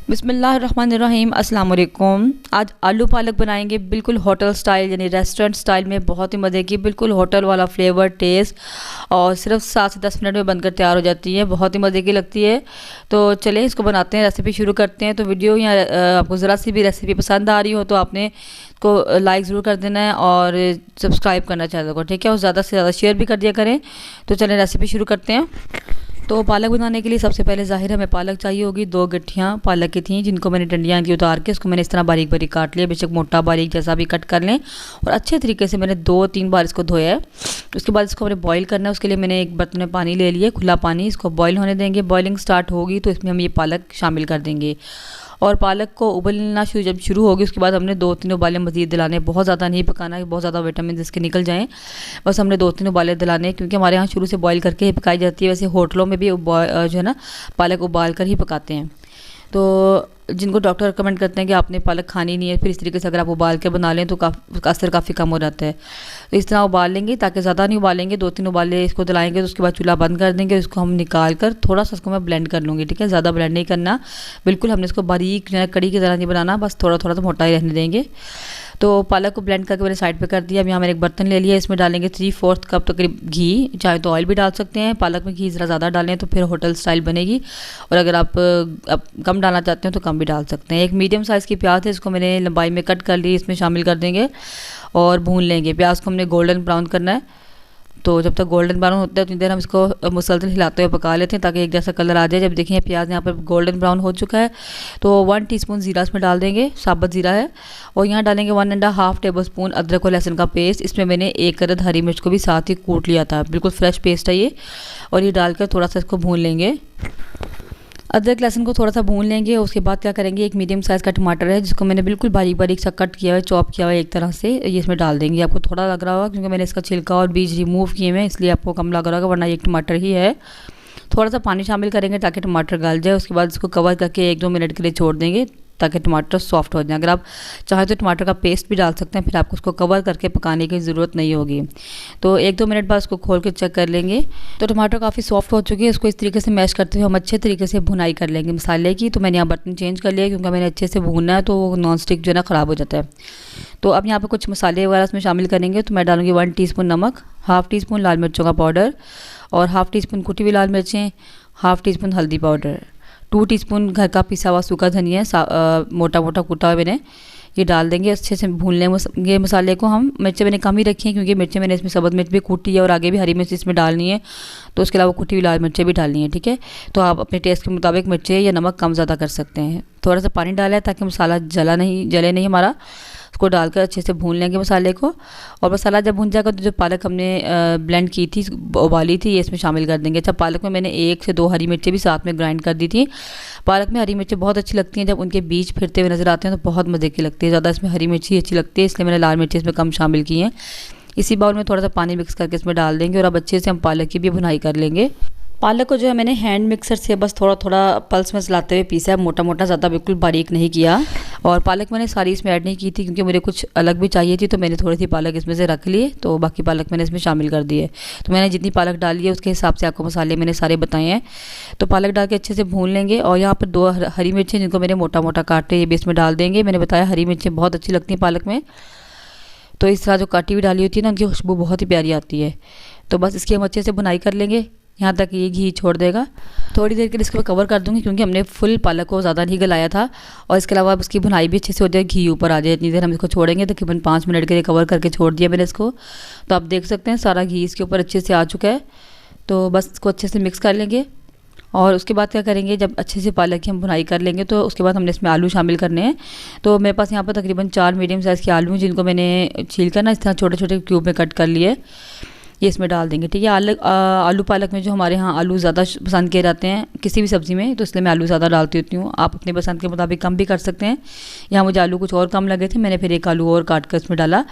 बिस्मिल्लाहिर्रहमानिर्रहीम अस्सलाम वालेकुम। आज आलू पालक बनाएंगे बिल्कुल होटल स्टाइल यानी रेस्टोरेंट स्टाइल में। बहुत ही मज़े की, बिल्कुल होटल वाला फ्लेवर टेस्ट, और सिर्फ 7 से 10 मिनट में बनकर तैयार हो जाती है। बहुत ही मज़े की लगती है। तो चलें इसको बनाते हैं, रेसिपी शुरू करते हैं। तो वीडियो या आपको ज़रा सी भी रेसिपी पसंद आ रही हो तो आपने इसको लाइक ज़रूर कर देना है और सब्सक्राइब करना चैनल को, ठीक है, और ज़्यादा से ज़्यादा शेयर भी कर दिया करें। तो चलें रेसिपी शुरू करते हैं। तो पालक बनाने के लिए सबसे पहले ज़ाहिर हमें पालक चाहिए होगी। 2 गट्ठियाँ पालक की थी जिनको मैंने डंडियाँ की उतार के इसको मैंने इस तरह बारीक बारीक काट लिया। बेशक मोटा बारीक जैसा भी कट कर लें, और अच्छे तरीके से मैंने 2-3 बार इसको धोया है। उसके बाद इसको मैंने बॉईल करना है। उसके लिए मैंने एक बर्तन में पानी ले लिया, खुला पानी। इसको बॉईल होने देंगे। बॉइलिंग स्टार्ट होगी तो इसमें हम ये पालक शामिल कर देंगे, और पालक को उबलना जब शुरू होगी उसके बाद हमने 2-3 उबाले मज़ीद दिलाने। बहुत ज़्यादा नहीं पकाना है, बहुत ज़्यादा विटामिन इसके निकल जाएँ। बस हमने 2-3 उबाले दिलाने, क्योंकि हमारे यहाँ शुरू से बॉईल करके ही पकाई जाती है। वैसे होटलों में भी जो है ना पालक उबाल कर ही पकाते हैं। तो जिनको डॉक्टर रिकमेंड करते हैं कि आपने पालक खानी नहीं है, फिर इस तरीके से अगर आप उबाल के बना लें तो असर काफ़ी कम हो जाता है। तो इस तरह उबाल लेंगे, ताकि ज़्यादा नहीं उबालेंगे। 2-3 उबाले इसको दिलाएंगे तो उसके बाद चूल्हा बंद कर देंगे। इसको हम निकाल कर थोड़ा सा इसको मैं ब्लेंड कर लूँगी, ठीक है। ज़्यादा ब्लेंड नहीं करना, बिल्कुल हमने इसको बारीक कड़ी की तरह नहीं बनाना, बस थोड़ा थोड़ा तो मोटा ही रहने देंगे। तो पालक को ब्लेंड करके मैंने साइड पे कर दिया। अब यहाँ मैंने एक बर्तन ले लिया, इसमें डालेंगे 3/4 कप तकरीब घी। चाहे तो ऑयल भी डाल सकते हैं, पालक में घी ज़रा ज़्यादा डालें तो फिर होटल स्टाइल बनेगी, और अगर आप कम डालना चाहते हैं तो कम भी डाल सकते हैं। एक मीडियम साइज़ की प्याज है, इसको मैंने लंबाई में कट कर ली, इसमें शामिल कर देंगे और भून लेंगे। प्याज को हमने गोल्डन ब्राउन करना है। तो जब तक गोल्डन ब्राउन होता है उतनी देर हम इसको मुसलसल हिलाते हुए पका लेते हैं, ताकि एक जैसा कलर आ जाए। जब देखिए प्याज यहाँ पर गोल्डन ब्राउन हो चुका है तो 1 टीस्पून ज़ीरा इसमें डाल देंगे, साबुत ज़ीरा है। और यहाँ डालेंगे 1.5 टेबल स्पून अदरक और लहसुन का पेस्ट। इसमें मैंने 1 अदद हरी मिर्च को भी साथ ही कूट लिया था, बिल्कुल फ्रेश पेस्ट है ये। और ये डालकर थोड़ा सा इसको भून लेंगे। अदरक लहसुन को थोड़ा सा भून लेंगे। उसके बाद क्या करेंगे, एक मीडियम साइज़ का टमाटर है जिसको मैंने बिल्कुल बारीक बारीक सा कट किया हुआ है, चॉप किया हुआ है एक तरह से, ये इसमें डाल देंगे। आपको थोड़ा लग रहा होगा क्योंकि मैंने इसका छिलका और बीज रिमूव किए हुए हैं, इसलिए आपको कम लग रहा होगा, वरना एक टमाटर ही है। थोड़ा सा पानी शामिल करेंगे ताकि टमाटर गल जाए। उसके बाद इसको कवर करके 1-2 मिनट के लिए छोड़ देंगे ताकि टमाटर सॉफ्ट हो जाए। अगर आप चाहें तो टमाटर का पेस्ट भी डाल सकते हैं, फिर आपको उसको कवर करके पकाने की ज़रूरत नहीं होगी। तो 1-2 मिनट बाद उसको खोल के चेक कर लेंगे। तो टमाटर काफ़ी सॉफ्ट हो चुकी है। इसको इस तरीके से मैश करते हुए हम अच्छे तरीके से भुनाई कर लेंगे मसाले की। तो मैंने यहाँ बर्तन चेंज कर लिया क्योंकि मैंने अच्छे से भूनना है, तो नॉन स्टिक जो है ना ख़राब हो जाता है। तो अब यहाँ पर कुछ मसाले वगैरह इसमें शामिल करेंगे। तो मैं डालूँगी 1 टीस्पून नमक, 1/2 टीस्पून लाल मिर्चों का पाउडर, और 1/2 टीस्पून कुटी हुई लाल मिर्चें, 1/2 टीस्पून हल्दी पाउडर, 2 टीस्पून घर का पिसा हुआ सूखा धनिया मोटा मोटा कूटा हुआ मैंने, ये डाल देंगे। अच्छे से भून लेंगे मसाले को हम। मिर्चें मैंने कम ही रखी हैं क्योंकि मिर्चें मैंने इसमें सबज मिर्च भी कूटी है और आगे भी हरी मिर्च इसमें डालनी है, तो उसके अलावा कुटी हुई लाल मिर्चें भी डालनी है, ठीक है। तो आप अपने टेस्ट के मुताबिक मिर्चें या नमक कम ज़्यादा कर सकते हैं। थोड़ा सा पानी डाला है ताकि मसाला जले नहीं हमारा। उसको डालकर अच्छे से भून लेंगे मसाले को। और मसाला जब भून जाएगा तो जो पालक हमने ब्लेंड की थी, उबाली थी, ये इसमें शामिल कर देंगे। अच्छा, पालक में मैंने 1 से 2 हरी मिर्चें भी साथ में ग्राइंड कर दी थी। पालक में हरी मिर्चें बहुत अच्छी लगती हैं, जब उनके बीज फिरते हुए नज़र आते हैं तो बहुत मज़े की लगती है। ज़्यादा इसमें हरी मिर्ची अच्छी लगती है, इसलिए मैंने लाल मिर्ची इसमें कम शामिल की हैं। इसी बाउल में थोड़ा सा पानी मिक्स करके इसमें डाल देंगे, और अब अच्छे से हम पालक की भी भुनाई कर लेंगे। पालक को जो है मैंने हैंड मिक्सर से बस थोड़ा थोड़ा पल्स में चलाते हुए पीसा है, मोटा मोटा, ज़्यादा बिल्कुल बारीक नहीं किया। और पालक मैंने सारी इसमें ऐड नहीं की थी क्योंकि मुझे कुछ अलग भी चाहिए थी, तो मैंने थोड़ी सी पालक इसमें से रख लिए, तो बाकी पालक मैंने इसमें शामिल कर दी है। तो मैंने जितनी पालक डाली है उसके हिसाब से आपको मसाले मैंने सारे बताए हैं। तो पालक डाल के अच्छे से भून लेंगे। और यहाँ पर 2 हरी मिर्चें जिनको मैंने मोटा मोटा काटे, ये भी इसमें डाल देंगे। मैंने बताया हरी मिर्चें बहुत अच्छी लगती हैं पालक में, तो इस तरह जो काटी हुई डाली होती है ना, उनकी खुशबू बहुत ही प्यारी आती है। तो बस इसकी हम अच्छे से भुनाई कर लेंगे यहाँ तक ये घी छोड़ देगा। थोड़ी देर के लिए इसको कवर कर दूँगी क्योंकि हमने फुल पालक को ज़्यादा नहीं गलाया था, और इसके अलावा उसकी भुनाई भी अच्छे से हो जाए, घी ऊपर आ जाए। इतनी देर हम इसको छोड़ेंगे, तकरीबन 5 मिनट के लिए कवर करके छोड़ दिया मैंने इसको। तो आप देख सकते हैं सारा घी इसके ऊपर अच्छे से आ चुका है। तो बस इसको अच्छे से मिक्स कर लेंगे। और उसके बाद क्या करेंगे, जब अच्छे से पालक की हम भुनाई कर लेंगे तो उसके बाद हमने इसमें आलू शामिल करने हैं। तो मेरे पास यहाँ पर तकरीबन 4 मीडियम साइज़ के आलू हैं जिनको मैंने छील कर ना इस तरह छोटे छोटे क्यूब में कट कर लिए, ये इसमें डाल देंगे, ठीक है। आलू पालक में जो हमारे यहाँ आलू ज़्यादा पसंद किए जाते हैं किसी भी सब्ज़ी में, तो इसलिए मैं आलू ज़्यादा डालती होती हूँ। आप अपनी पसंद के मुताबिक कम भी कर सकते हैं। यहाँ मुझे आलू कुछ और कम लगे थे, मैंने फिर 1 आलू और काट कर इसमें डाला।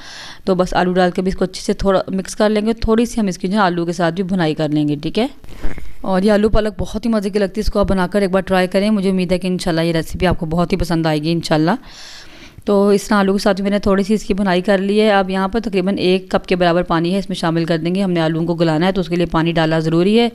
तो बस आलू डाल के भी इसको अच्छे से थोड़ा मिक्स कर लेंगे। थोड़ी सी हम इसकी जो आलू के साथ भी भुनाई कर लेंगे, ठीक है। और ये आलू पालक बहुत ही मज़े की लगती है, इसको आप बनाकर एक बार ट्राई करें। मुझे उम्मीद है कि इंशाल्लाह ये रेसिपी आपको बहुत ही पसंद आएगी इंशाल्लाह। तो इस तरह आलू के साथ मैंने थोड़ी सी इसकी भुनाई कर ली है। अब यहाँ पर तकरीबन 1 कप के बराबर पानी है, इसमें शामिल कर देंगे। हमने आलू को गलाना है तो उसके लिए पानी डालना ज़रूरी है।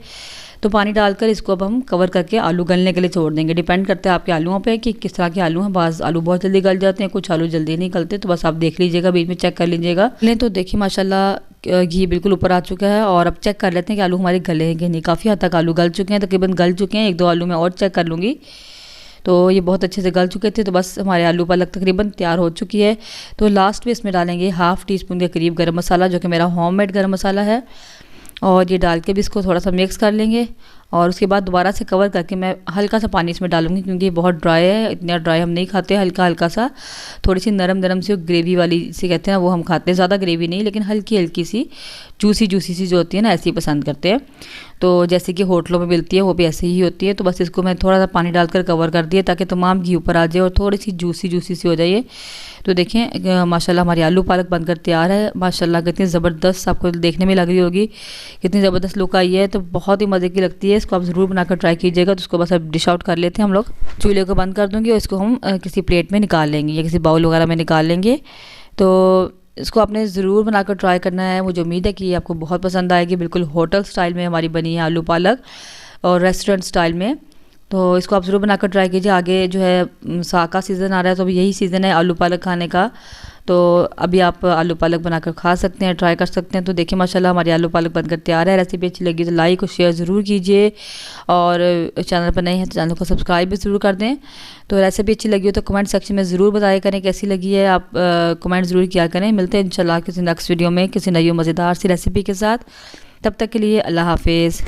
तो पानी डालकर इसको अब हम कवर करके आलू गलने के लिए छोड़ देंगे। डिपेंड करता है आपके आलूओं पे कि किस तरह के आलू हैं। बाज़ आलू बहुत जल्दी गल जाते हैं, कुछ आलू जल्दी नहीं गलते, तो बस आप देख लीजिएगा, बीच में चेक कर लीजिएगा। नहीं तो देखिए माशाल्लाह घी बिल्कुल ऊपर आ चुका है। और अब चेक कर लेते हैं कि आलू हमारे गले हैं कि नहीं। काफ़ी हद तक आलू गल चुके हैं, तकरीबन गल चुके हैं। 1-2 आलू मैं और चेक कर लूँगी। तो ये बहुत अच्छे से गल चुके थे। तो बस हमारे आलू पालक तकरीबन तैयार हो चुकी है। तो लास्ट में इसमें डालेंगे ½ टीस्पून के करीब गरम मसाला, जो कि मेरा होममेड गरम मसाला है। और ये डाल के भी इसको थोड़ा सा मिक्स कर लेंगे। और उसके बाद दोबारा से कवर करके मैं हल्का सा पानी इसमें डालूंगी, क्योंकि ये बहुत ड्राई है। इतना ड्राई हम नहीं खाते, हल्का हल्का सा थोड़ी सी नरम नरम सी ग्रेवी वाली सी कहते हैं वो हम खाते हैं। ज़्यादा ग्रेवी नहीं, लेकिन हल्की हल्की सी जूसी जूसी सी जो होती है ना, ऐसी पसंद करते हैं। तो जैसे कि होटलों में मिलती है वो भी ऐसे ही होती है। तो बस इसको मैं थोड़ा सा पानी डालकर कवर कर दिया, ताकि तमाम घी ऊपर आ जाए और थोड़ी सी जूसी जूसी सी हो जाए। तो देखें माशाल्लाह हमारी आलू पालक बनकर तैयार है। माशाल्लाह कितनी ज़बरदस्त आपको देखने में लग रही होगी, कितनी ज़बरदस्त लुक आई है। तो बहुत ही मज़े की लगती है। इसको आप ज़रूर बनाकर ट्राई कीजिएगा। तो उसको बस अब डिश आउट कर लेते हैं हम लोग। चूल्हे को बंद कर दूँगी और इसको हम किसी प्लेट में निकाल लेंगे या किसी बाउल वगैरह में निकाल लेंगे। तो इसको आपने ज़रूर बनाकर ट्राई करना है। मुझे उम्मीद है कि ये आपको बहुत पसंद आएगी। बिल्कुल होटल स्टाइल में हमारी बनी है आलू पालक, और रेस्टोरेंट स्टाइल में। तो इसको आप ज़रूर बनाकर ट्राई कीजिए। आगे जो है साग का सीज़न आ रहा है, तो अभी यही सीज़न है आलू पालक खाने का। तो अभी आप आलू पालक बनाकर खा सकते हैं, ट्राई कर सकते हैं। तो देखिए माशाल्लाह हमारी आलू पालक बनकर तैयार है। रेसिपी अच्छी लगी तो लाइक और शेयर ज़रूर कीजिए, और चैनल पर नए हैं तो चैनल को सब्सक्राइब भी ज़रूर कर दें। तो रेसिपी अच्छी लगी हो तो कमेंट सेक्शन में ज़रूर बताया करें कैसी लगी है। आप कमेंट ज़रूर किया करें। मिलते हैं इंशाल्लाह किसी नेक्स्ट वीडियो में किसी नई मज़ेदार सी रेसिपी के साथ। तब तक के लिए अल्लाह हाफिज़।